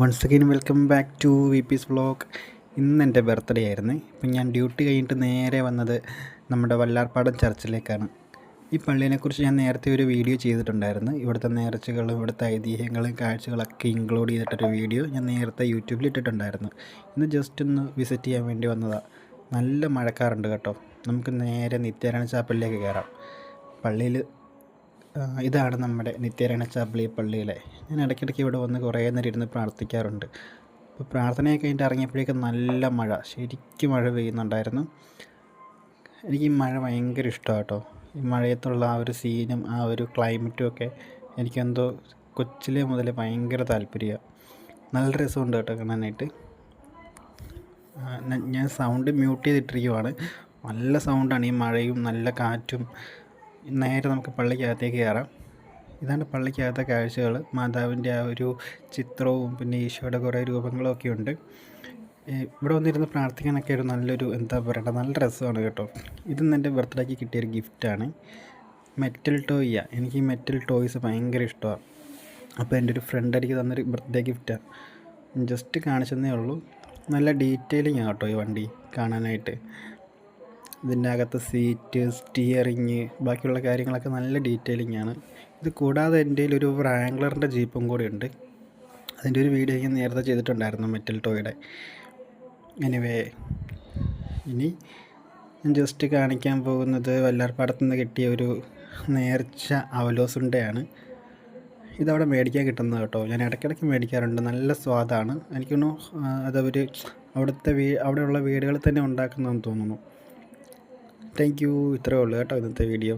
Once again welcome back to V peace vlog. ഇന്ന് എൻ്റെ birthday ആയിരുന്നു. ഇപ്പം ഞാൻ ഡ്യൂട്ടി കഴിഞ്ഞിട്ട് നേരെ വന്നത് നമ്മുടെ വല്ലാർപാടം ചർച്ചിലേക്കാണ്. ഈ പള്ളീനെക്കുറിച്ച് ഞാൻ നേരത്തെ ഒരു വീഡിയോ ചെയ്തിട്ടുണ്ടായിരുന്നു. ഇവിടുത്തെ നേർച്ചകളും ഇവിടുത്തെ ഐതിഹ്യങ്ങളും കാഴ്ചകളൊക്കെ ഇൻക്ലൂഡ് ചെയ്തിട്ടൊരു വീഡിയോ ഞാൻ നേരത്തെ യൂട്യൂബിൽ ഇട്ടിട്ടുണ്ടായിരുന്നു. ഇന്ന് ജസ്റ്റ് ഒന്ന് വിസിറ്റ് ചെയ്യാൻ വേണ്ടി വന്നതാണ്. നല്ല മഴക്കാറുണ്ട് കേട്ടോ. നമുക്ക് നേരെ നിത്യാരായണ ചാപ്പലിലേക്ക് കയറാം. പള്ളിയിൽ ഇതാണ് നമ്മുടെ നിത്യാരായണ ചാപ്പൽ. ഈ പള്ളിയിലെ ഞാൻ ഇടയ്ക്കിടയ്ക്ക് ഇവിടെ വന്ന് കുറേ നേരം ഇരുന്ന് പ്രാർത്ഥിക്കാറുണ്ട്. അപ്പോൾ പ്രാർത്ഥനയൊക്കെ കഴിഞ്ഞിട്ട് ഇറങ്ങിയപ്പോഴേക്കും നല്ല മഴ, ശരിക്കും മഴ പെയ്യുന്നുണ്ടായിരുന്നു. എനിക്ക് ഈ മഴ ഭയങ്കര ഇഷ്ടമാണ് കേട്ടോ. ഈ മഴയത്തുള്ള ആ ഒരു സീനും ആ ഒരു ക്ലൈമറ്റും ഒക്കെ എനിക്കെന്തോ കൊച്ചിലെ മുതൽ ഭയങ്കര താല്പര്യമാണ്. നല്ല രസമുണ്ട് കേട്ടോ കാണാനായിട്ട്. ഞാൻ സൗണ്ട് മ്യൂട്ട് ചെയ്തിട്ടിരിക്കുവാണ്. നല്ല സൗണ്ടാണ്, ഈ മഴയും നല്ല കാറ്റും. നേരെ നമുക്ക് പള്ളിക്കകത്തേക്ക് കയറാം. ഇതാണ് പള്ളിക്കകത്തെ കാഴ്ചകൾ. മാതാവിൻ്റെ ആ ഒരു ചിത്രവും പിന്നെ ഈശോയുടെ കുറേ രൂപങ്ങളും ഒക്കെ ഉണ്ട്. ഇവിടെ വന്നിരുന്ന് പ്രാർത്ഥിക്കാനൊക്കെ ഒരു നല്ലൊരു എന്താ പറയണ്ട, നല്ല രസമാണ് കേട്ടോ. ഇതൊന്നും എൻ്റെ ബർത്ത്ഡേക്ക് കിട്ടിയൊരു ഗിഫ്റ്റാണ്. മെറ്റൽ ടോയ്യാണ്. എനിക്ക് ഈ മെറ്റൽ ടോയ്സ് ഭയങ്കര ഇഷ്ടമാണ്. അപ്പോൾ എൻ്റെ ഒരു ഫ്രണ്ട് എനിക്ക് തന്നൊരു ബർത്ത്ഡേ ഗിഫ്റ്റാണ്. ജസ്റ്റ് കാണിച്ചതേ ഉള്ളൂ. നല്ല ഡീറ്റെയിലിംഗ് ആണ് കേട്ടോ ഈ വണ്ടി കാണാനായിട്ട്. ഇതിൻ്റെ അകത്ത് സീറ്റ്, സ്റ്റിയറിങ്, ബാക്കിയുള്ള കാര്യങ്ങളൊക്കെ നല്ല ഡീറ്റെയിലിംഗ് ആണ്. ഇത് കൂടാതെ എൻ്റെ ഒരു റാംഗ്ലറിൻ്റെ ജീപ്പും കൂടി ഉണ്ട്. അതിൻ്റെ ഒരു വീഡിയോ ഞാൻ നേരത്തെ ചെയ്തിട്ടുണ്ടായിരുന്നു മെറ്റൽ ടോയുടെ. എനിവേ, ഇനി ഞാൻ ജസ്റ്റ് കാണിക്കാൻ പോകുന്നത് വല്ലാർപാടത്തു നിന്ന് കിട്ടിയ ഒരു നേർച്ച അവലോസുണ്ടയാണ്. ഇതവിടെ മേടിക്കാൻ കിട്ടുന്നത് കേട്ടോ. ഞാൻ ഇടയ്ക്കിടയ്ക്ക് മേടിക്കാറുണ്ട്. നല്ല സ്വാദാണ്. എനിക്ക് തോന്നുന്നു അതവർ അവിടെയുള്ള വീടുകളിൽ തന്നെ ഉണ്ടാക്കുന്നതെന്ന് തോന്നുന്നു. Thank you. ഇത്രയേ ഉള്ളൂ കേട്ടോ ഇന്നത്തെ വീഡിയോ.